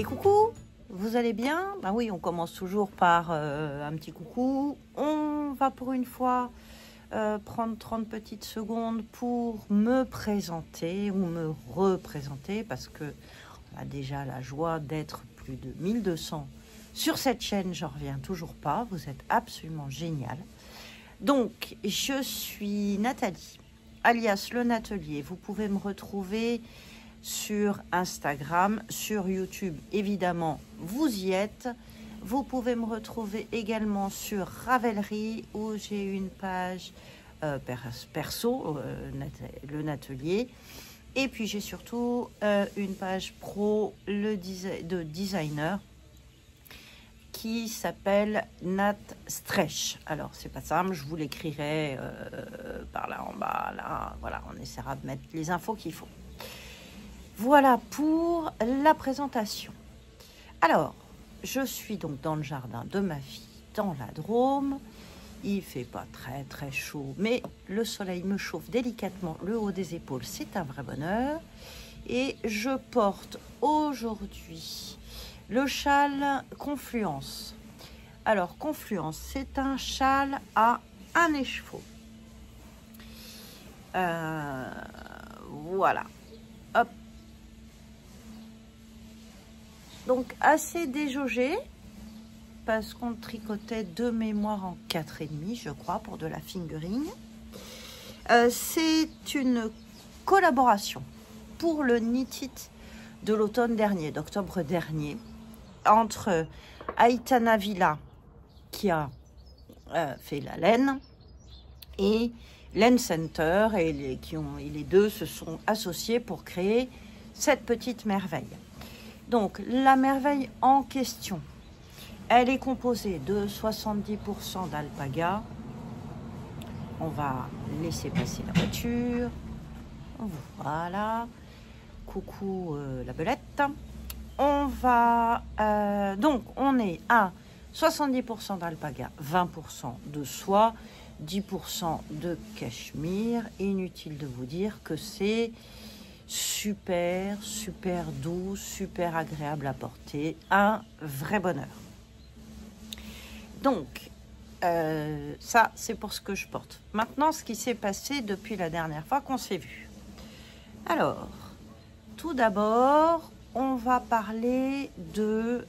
Et coucou, vous allez bien? Ben oui, on commence toujours par un petit coucou. On va pour une fois prendre 30 petites secondes pour me présenter ou me représenter parce que on a déjà la joie d'être plus de 1200 sur cette chaîne. J'en reviens toujours pas. Vous êtes absolument génial. Donc, je suis Nathalie, alias Le Natelier. Vous pouvez me retrouver sur Instagram, sur YouTube, évidemment, vous y êtes. Vous pouvez me retrouver également sur Ravelry, où j'ai une page perso, Le Natelier. Et puis, j'ai surtout une page pro de designer qui s'appelle Nat Stresh. Alors, c'est pas simple, je vous l'écrirai par là en bas, là. Voilà, on essaiera de mettre les infos qu'il faut. Voilà pour la présentation. Alors, je suis donc dans le jardin de ma fille, dans la Drôme. Il fait pas très chaud, mais le soleil me chauffe délicatement le haut des épaules. C'est un vrai bonheur. Et je porte aujourd'hui le châle Confluence. Alors, Confluence, c'est un châle à un écheveau. Voilà. Hop. Donc, assez déjaugé, parce qu'on tricotait de mémoire en 4,5, je crois, pour de la fingering. C'est une collaboration pour le Knit It de l'automne dernier, d'octobre dernier, entre Aitana Villa, qui a fait la laine, et Laine Center, et les deux se sont associés pour créer cette petite merveille. Donc, la merveille en question, elle est composée de 70% d'alpaga. On va laisser passer la voiture. Voilà. Coucou la belette. On va... donc, on est à 70% d'alpaga, 20% de soie, 10% de cachemire. Inutile de vous dire que c'est super doux, super agréable à porter, un vrai bonheur. Donc, ça, c'est pour ce que je porte. Maintenant, ce qui s'est passé depuis la dernière fois qu'on s'est vu. Alors, tout d'abord, on va parler de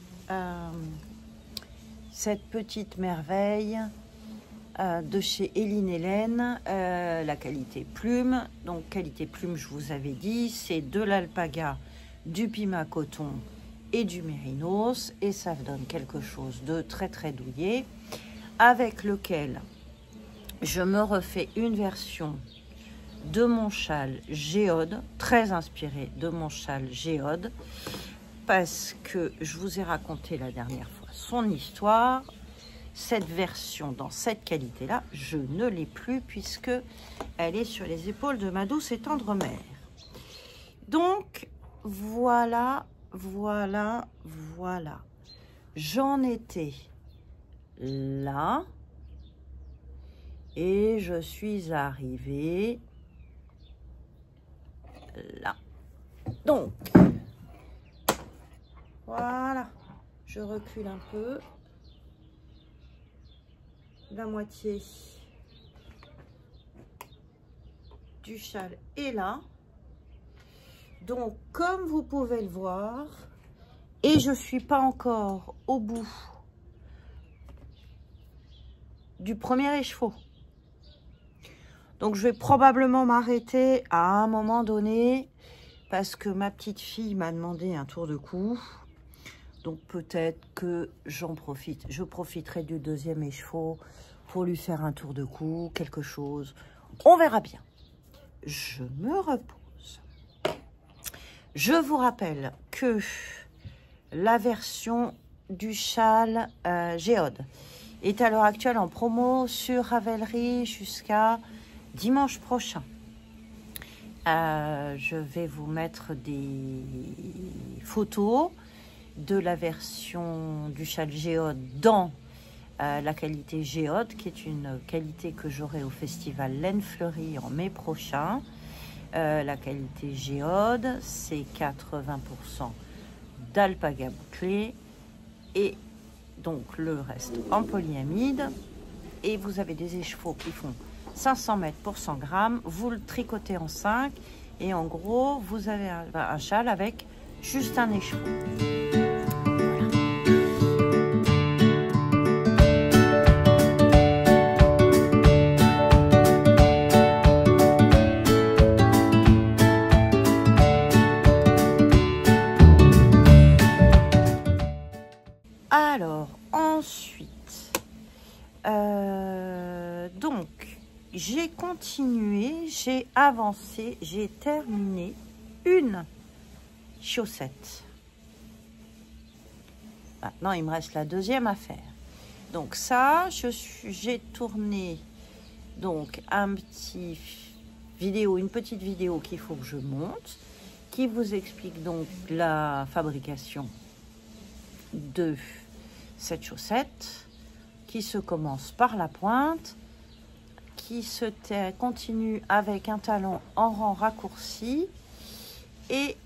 cette petite merveille de chez Eline Hélène, la qualité plume. Donc, qualité plume, je vous avais dit, c'est de l'alpaga, du pima coton et du mérinos. Et ça donne quelque chose de très douillet, avec lequel je me refais une version de mon châle Géode, très inspiré de mon châle Géode, parce que je vous ai raconté la dernière fois son histoire. Cette version dans cette qualité-là, je ne l'ai plus puisque elle est sur les épaules de ma douce et tendre mère. Donc, voilà. J'en étais là et je suis arrivée là. Donc, voilà. Je recule un peu. La moitié du châle est là. Donc, comme vous pouvez le voir, et je suis pas encore au bout du premier écheveau. Donc, je vais probablement m'arrêter à un moment donné parce que ma petite fille m'a demandé un tour de cou. Donc, peut-être que je profiterai du deuxième écheveau pour lui faire un tour de cou, quelque chose. On verra bien. Je me repose. Je vous rappelle que la version du châle Géode est à l'heure actuelle en promo sur Ravelry jusqu'à dimanche prochain. Je vais vous mettre des photos de la version du châle Géode dans la qualité Géode, qui est une qualité que j'aurai au festival Laine Fleurie en mai prochain. La qualité Géode, c'est 80% d'alpaga bouclé et donc le reste en polyamide. Et vous avez des échevaux qui font 500 mètres pour 100 grammes. Vous le tricotez en 5 et en gros, vous avez un châle avec juste un écheveau. Alors, ensuite, donc, j'ai continué, j'ai avancé, j'ai terminé une chaussette. Maintenant, il me reste la deuxième à faire. Donc ça, j'ai tourné donc une petite vidéo qu'il faut que je monte, qui vous explique donc la fabrication de cette chaussette, qui se commence par la pointe, qui se continue avec un talon en rang raccourci et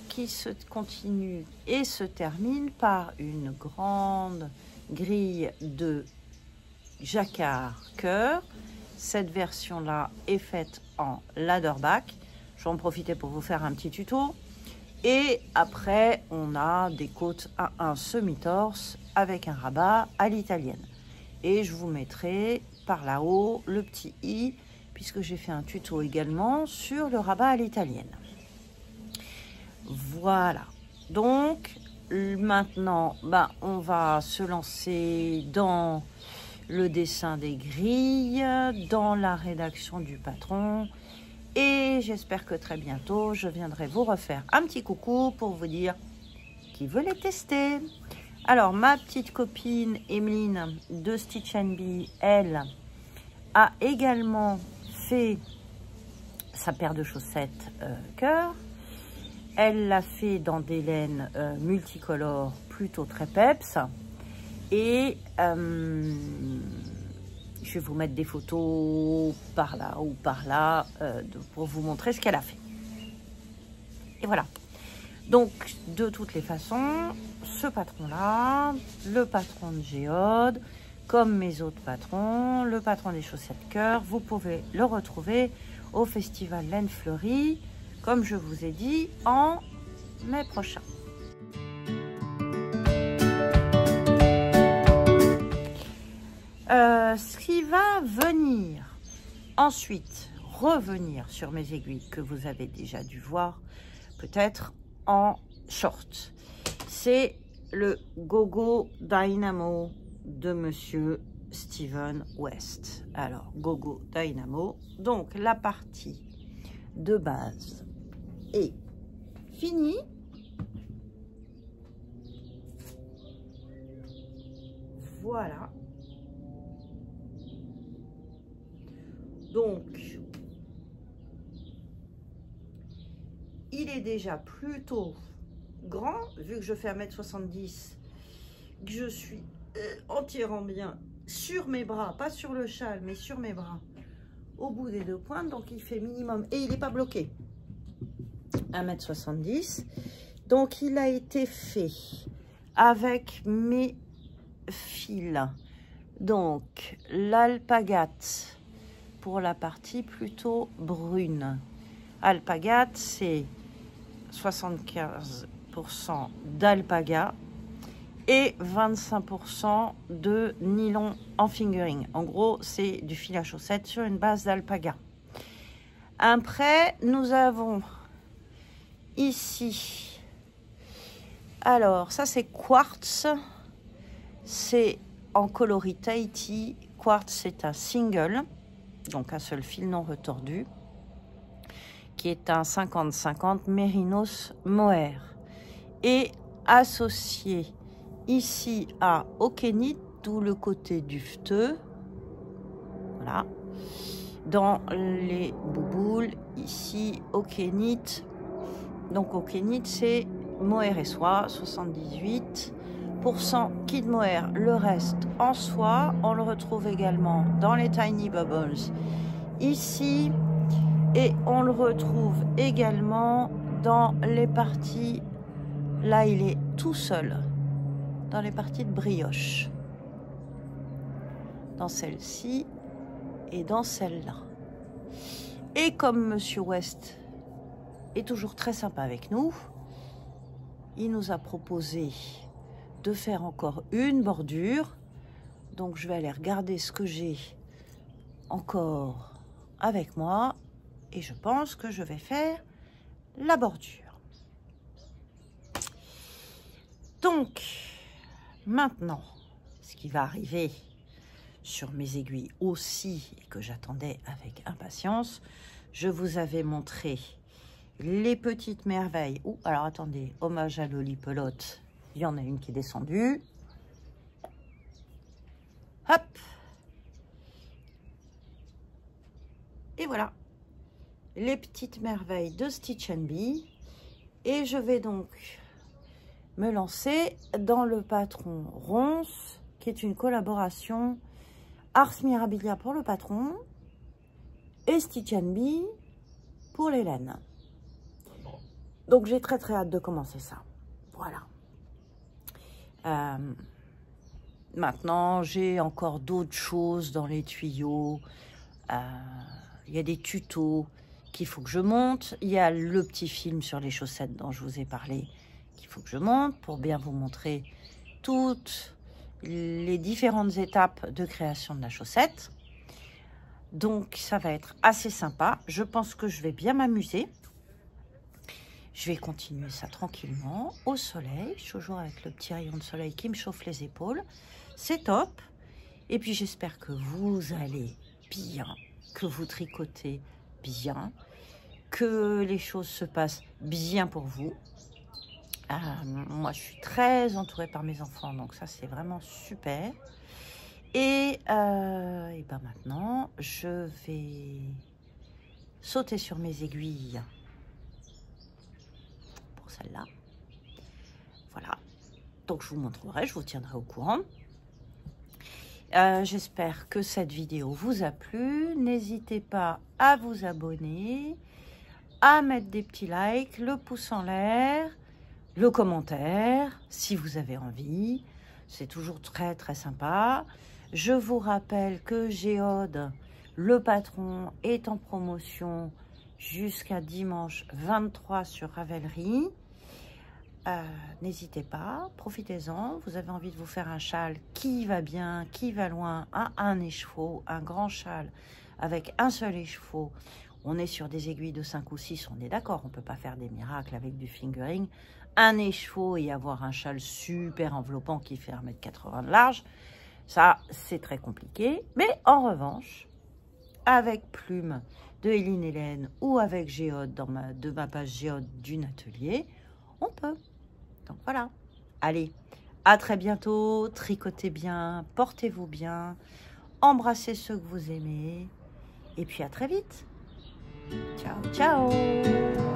qui se continue et se termine par une grande grille de jacquard cœur. Cette version-là est faite en ladderback. Je vais en profiter pour vous faire un petit tuto. Et après, on a des côtes à un semi-torse avec un rabat à l'italienne. Et je vous mettrai par là-haut le petit i, puisque j'ai fait un tuto également sur le rabat à l'italienne. Voilà. Donc, maintenant, on va se lancer dans le dessin des grilles, dans la rédaction du patron. Et j'espère que très bientôt, je viendrai vous refaire un petit coucou pour vous dire qui veut les tester. Alors, ma petite copine Emeline de Stitch & Bee, elle, a également fait sa paire de chaussettes cœur. Elle l'a fait dans des laines multicolores, plutôt très peps. Et je vais vous mettre des photos par là ou par là pour vous montrer ce qu'elle a fait. Et voilà. Donc, de toutes les façons, ce patron-là, le patron de Géode, comme mes autres patrons, le patron des chaussettes cœur, vous pouvez le retrouver au Festival Laine Fleurie, comme je vous ai dit, en mai prochain. Ce qui va venir ensuite, revenir sur mes aiguilles que vous avez déjà dû voir, peut-être en short, c'est le Gogo Dynamo de Monsieur Steven West. Alors, Gogo Dynamo, donc la partie de base est finie. Voilà. Donc, il est déjà plutôt grand, vu que je fais 1m70, que je suis en tirant bien sur mes bras, pas sur le châle, mais sur mes bras, au bout des deux pointes. Donc, il fait minimum, et il n'est pas bloqué, 1m70. Donc, il a été fait avec mes fils. Donc, l'alpagate pour la partie plutôt brune. Alpagate, c'est 75% d'alpaga et 25% de nylon en fingering. En gros, c'est du fil à chaussette sur une base d'alpaga. Après, nous avons ici, alors ça c'est quartz, c'est en coloris Tahiti. Quartz, c'est un single, donc un seul fil non retordu, qui est un 50-50 Mérinos Mohair, et associé ici à Aukénite, d'où le côté duveteux, voilà, dans les bouboules, ici Aukénite. Donc Aukénite, c'est mohair et soie, 78% kid mohair, le reste en soie. On le retrouve également dans les Tiny Bubbles ici, et on le retrouve également dans les parties, là il est tout seul dans les parties de brioche. Dans celle-ci et dans celle-là. Et comme Monsieur West est toujours très sympa avec nous, il nous a proposé de faire encore une bordure. Donc je vais aller regarder ce que j'ai encore avec moi et je pense que je vais faire la bordure. Donc maintenant, ce qui va arriver sur mes aiguilles aussi et que j'attendais avec impatience, je vous avais montré les petites merveilles. Ouh, alors attendez, hommage à Lolipelote, il y en a une qui est descendue. Hop. Et voilà, les petites merveilles de Stitch & Bee. Et je vais donc me lancer dans le patron Ronce, qui est une collaboration Ars Mirabilia pour le patron et Stitch & Bee pour les laines. Donc j'ai très hâte de commencer ça. Voilà. Maintenant, j'ai encore d'autres choses dans les tuyaux. Il y a des tutos qu'il faut que je monte. Il y a le petit film sur les chaussettes dont je vous ai parlé qu'il faut que je monte pour bien vous montrer toutes les différentes étapes de création de la chaussette. Donc, ça va être assez sympa. Je pense que je vais bien m'amuser. Je vais continuer ça tranquillement au soleil. Je suis toujours avec le petit rayon de soleil qui me chauffe les épaules. C'est top. Et puis, j'espère que vous allez bien, que vous tricotez bien, que les choses se passent bien pour vous. Moi, je suis très entourée par mes enfants, donc ça, c'est vraiment super. Et ben maintenant, je vais sauter sur mes aiguilles pour celle-là. Voilà. Donc, je vous montrerai, je vous tiendrai au courant. J'espère que cette vidéo vous a plu. N'hésitez pas à vous abonner, à mettre des petits likes, le pouce en l'air, le commentaire, si vous avez envie. C'est toujours très sympa. Je vous rappelle que Géode, le patron, est en promotion jusqu'à dimanche 23 sur Ravelry. N'hésitez pas, profitez-en. Vous avez envie de vous faire un châle qui va bien, qui va loin, un écheveau, un grand châle avec un seul écheveau. On est sur des aiguilles de 5 ou 6, on est d'accord, on ne peut pas faire des miracles avec du fingering. Un écheveau et avoir un châle super enveloppant qui fait 1,80 m de large, ça c'est très compliqué. Mais en revanche, avec Plume de Hélène Hélène ou avec Géode de ma page Géode d'une atelier, on peut. Donc voilà, allez, à très bientôt, tricotez bien, portez-vous bien, embrassez ceux que vous aimez, et puis à très vite. Ciao, ciao!